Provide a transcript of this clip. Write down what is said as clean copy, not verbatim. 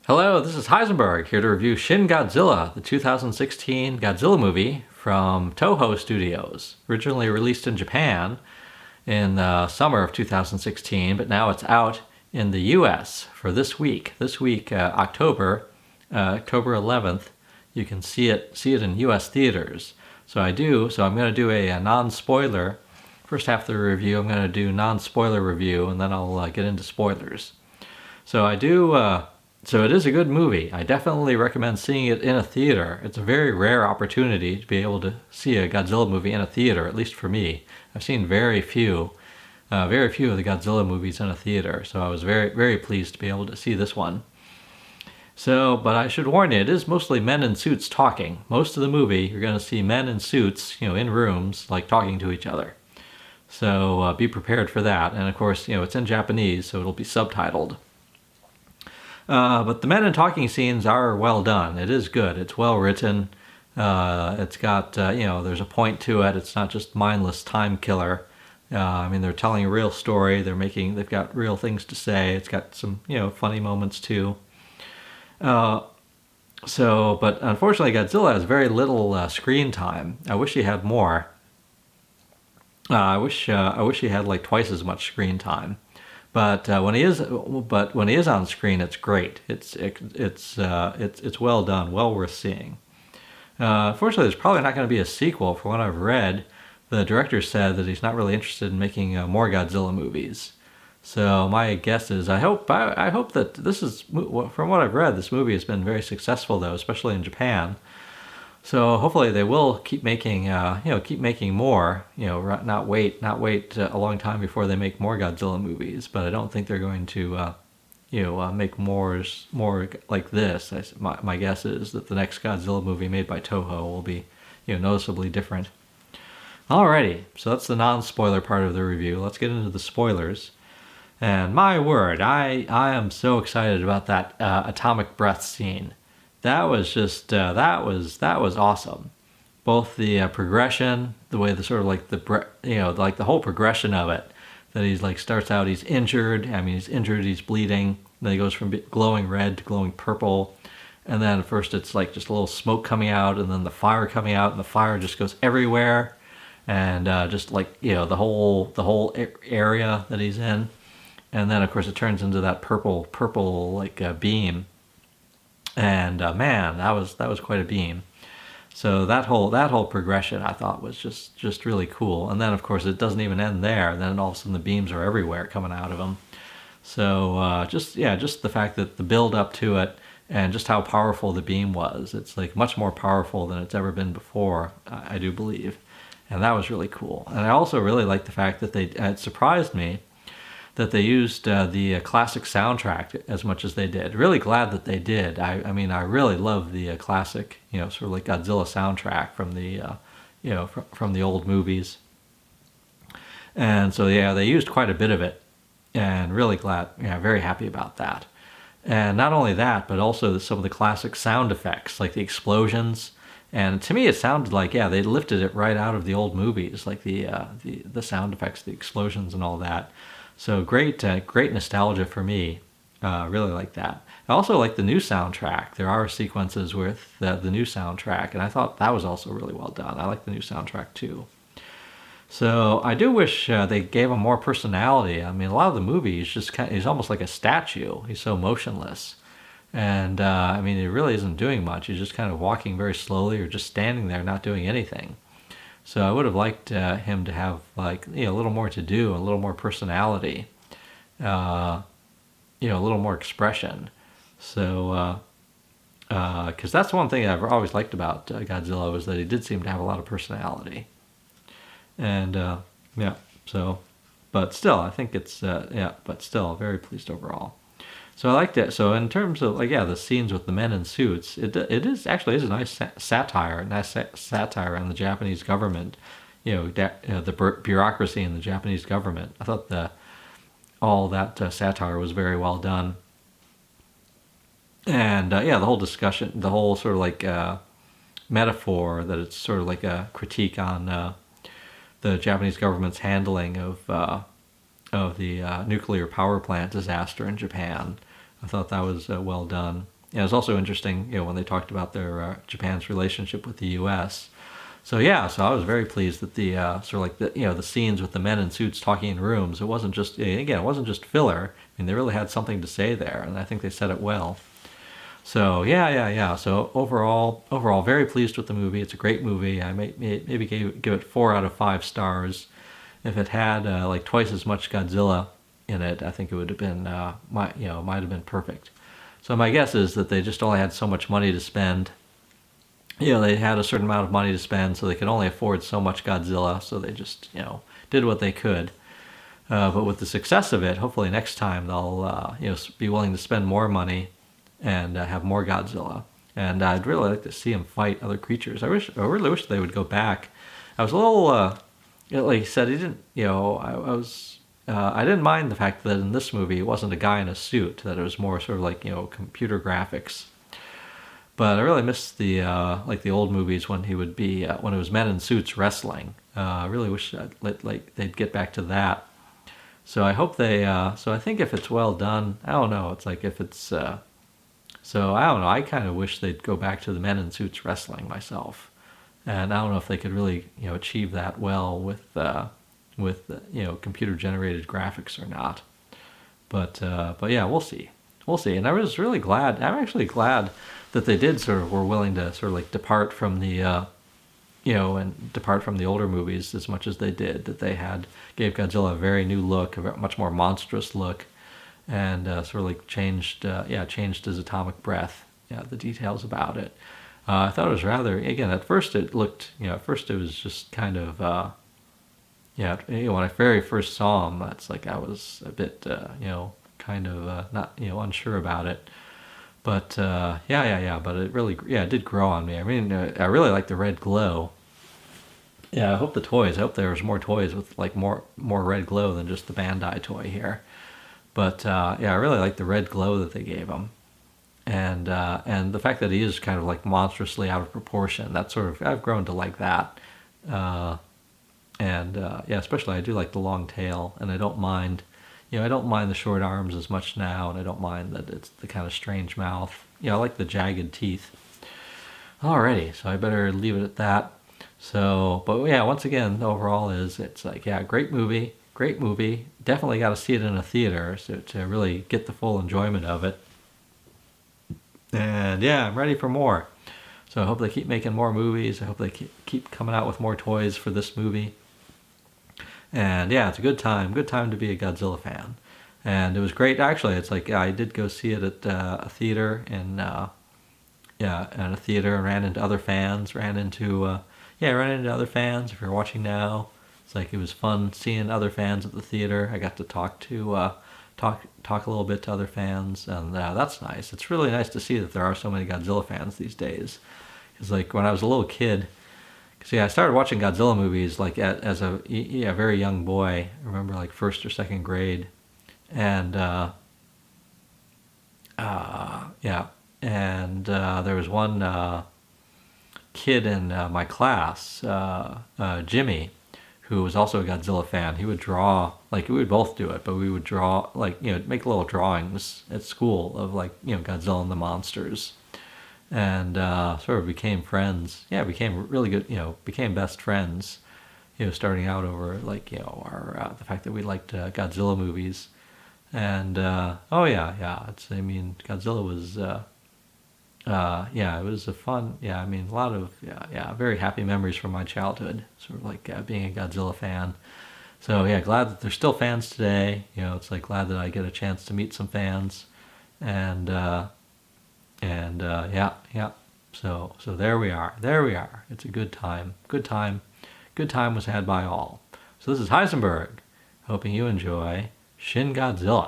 Hello, this is Heisenberg, here to review Shin Godzilla, the 2016 Godzilla movie from Toho Studios. Originally released in Japan in the summer of 2016, but now it's out in the US for this week. This week, October 11th, you can see it in US theaters. So I'm going to do a non-spoiler. First half of the review, I'm going to do non-spoiler review, and then I'll get into spoilers. So it is a good movie. I definitely recommend seeing it in a theater. It's a very rare opportunity to be able to see a Godzilla movie in a theater, at least for me. I've seen very few of the Godzilla movies in a theater, so I was very, very pleased to be able to see this one. But I should warn you, it is mostly men in suits talking. Most of the movie, you're going to see men in suits, in rooms, like talking to each other. So be prepared for that. And of course, it's in Japanese, so it'll be subtitled. But the men in talking scenes are well done. It is good. It's well written. It's got, there's a point to it. It's not just mindless time killer. They're telling a real story. They've got real things to say. It's got some, funny moments too. But unfortunately, Godzilla has very little screen time. I wish he had more. I wish he had like twice as much screen time. But when he is on screen, it's great. It's well done, well worth seeing. Unfortunately, there's probably not going to be a sequel. From what I've read, the director said that he's not really interested in making more Godzilla movies. So my guess is, I hope that this is, from what I've read, this movie has been very successful though, especially in Japan. So hopefully they will keep making more. Not wait a long time before they make more Godzilla movies. But I don't think they're going to, make more like this. My guess is that the next Godzilla movie made by Toho will be, noticeably different. Alrighty, so that's the non-spoiler part of the review. Let's get into the spoilers. And my word, I am so excited about that atomic breath scene. That was just that was awesome. Both the progression, the way the sort of like the whole progression of it. That he's like starts out, he's injured. He's bleeding. Then he goes from glowing red to glowing purple, and then first it's like just a little smoke coming out, and then the fire coming out, and the fire just goes everywhere, and just like the whole area that he's in, and then of course it turns into that purple like beam. And man, that was quite a beam. So that whole progression I thought was just really cool. And then of course it doesn't even end there. Then all of a sudden the beams are everywhere coming out of him. So just the fact that the build up to it and just how powerful the beam was. It's like much more powerful than it's ever been before, I do believe. And that was really cool. And I also really liked the fact that it surprised me that they used the classic soundtrack as much as they did. Really glad that they did. I really love the classic, sort of like Godzilla soundtrack from the, from the old movies. And so they used quite a bit of it, and really glad, very happy about that. And not only that, but also some of the classic sound effects, like the explosions. And to me, it sounded like they lifted it right out of the old movies, like the sound effects, the explosions, and all that. So great nostalgia for me. Really like that. I also like the new soundtrack. There are sequences with the new soundtrack, and I thought that was also really well done. I like the new soundtrack too. So I do wish they gave him more personality. A lot of the movie he's almost like a statue. He's so motionless, and he really isn't doing much. He's just kind of walking very slowly or just standing there, not doing anything. So I would have liked him to have a little more to do, a little more personality, a little more expression. So because that's one thing I've always liked about Godzilla, was that he did seem to have a lot of personality. And but still, I think it's but still very pleased overall. So I liked it. So in terms of the scenes with the men in suits, it is a nice satire on the Japanese government, the bureaucracy in the Japanese government. I thought all that satire was very well done. And the whole discussion, the whole sort of like metaphor that it's sort of like a critique on the Japanese government's handling of the nuclear power plant disaster in Japan. I thought that was well done. it was also interesting, when they talked about their Japan's relationship with the U.S. So yeah, so I was very pleased that the sort of like the scenes with the men in suits talking in rooms. It wasn't just again, it wasn't just filler. I mean, they really had something to say there, and I think they said it well. So yeah. So overall, very pleased with the movie. It's a great movie. I maybe give it 4 out of 5 stars. If it had like twice as much Godzilla in it, I think it would have been might have been perfect. So my guess is that they just only had so much money to spend. They had a certain amount of money to spend, so they could only afford so much Godzilla. So they just did what they could. But with the success of it, hopefully next time they'll be willing to spend more money and have more Godzilla. And I'd really like to see him fight other creatures. I really wish they would go back. I was a little, like you said, he didn't. I didn't mind the fact that in this movie it wasn't a guy in a suit; that it was more sort of like computer graphics. But I really miss the like the old movies when he would be when it was men in suits wrestling. I really wish they'd get back to that. So I hope they. So I think if it's well done, I don't know. It's like if it's. So I don't know. I kind of wish they'd go back to the men in suits wrestling myself, and I don't know if they could really achieve that well with computer generated graphics or not. But yeah, we'll see. We'll see. And I was really glad. I'm actually glad that they did were willing to sort of like depart from the and depart from the older movies as much as they did. That they gave Godzilla a very new look, a much more monstrous look, and sort of like changed his atomic breath. Yeah, the details about it. I thought it was rather, again, at first it looked, at first it was just kind of, when I very first saw him, it's like I was a bit, kind of not, unsure about it. But but it really, it did grow on me. I mean, I really like the red glow. Yeah, I hope there was more toys with like more red glow than just the Bandai toy here. But I really like the red glow that they gave him, and the fact that he is kind of like monstrously out of proportion. That sort of I've grown to like that, especially I do like the long tail, and I don't mind, I don't mind the short arms as much now, and I don't mind that it's the kind of strange mouth. I like the jagged teeth. Alrighty, so I better leave it at that. So, but yeah, once again, overall it's like great movie. Great movie. Definitely got to see it in a theater to really get the full enjoyment of it. And I'm ready for more. So I hope they keep making more movies. I hope they keep coming out with more toys for this movie. And it's a good time. Good time to be a Godzilla fan. And it was great. Actually, it's like I did go see it at a theater in a theater, and ran into other fans. Ran into other fans. If you're watching now. It's like it was fun seeing other fans at the theater. I got to talk a little bit to other fans, and that's nice. It's really nice to see that there are so many Godzilla fans these days. Because like when I was a little kid, I started watching Godzilla movies like as a very young boy. I remember like first or second grade, and there was one kid in my class, Jimmy, who was also a Godzilla fan. He would draw, like we would both do it, but we would draw, like, make little drawings at school of like, Godzilla and the monsters. And sort of became friends. Yeah, became really good, became best friends, starting out over like, our, the fact that we liked Godzilla movies. And, Godzilla was, it was a fun, a lot of, very happy memories from my childhood, sort of like being a Godzilla fan. So glad that there's still fans today. It's like glad that I get a chance to meet some fans, and So there we are. It's a good time. Good time was had by all. So this is Heisenberg, hoping you enjoy Shin Godzilla.